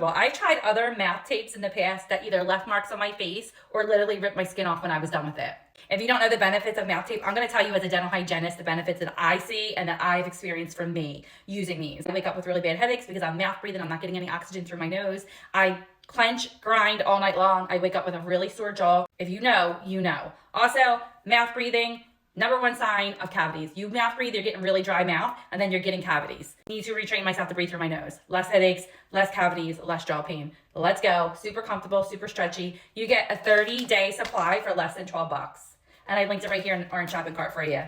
comfortable. I've tried other mouth tapes in the past that either left marks on my face or literally ripped my skin off when I was done with it. If you don't know the benefits of mouth tape, I'm going to tell you as a dental hygienist the benefits that I see and that I've experienced from me using these. I wake up with really bad headaches because I'm mouth breathing. I'm not getting any oxygen through my nose. I clench, grind all night long. I wake up with a really sore jaw. If you know, you know. Also, mouth breathing, number one sign of cavities. You mouth breathe, you're getting really dry mouth, and then you're getting cavities. I need to retrain myself to breathe through my nose. Less headaches, less cavities, less jaw pain. Let's go. Super comfortable, super stretchy. You get a 30-day supply for less than $12. And I linked it right here in orange shopping cart for you.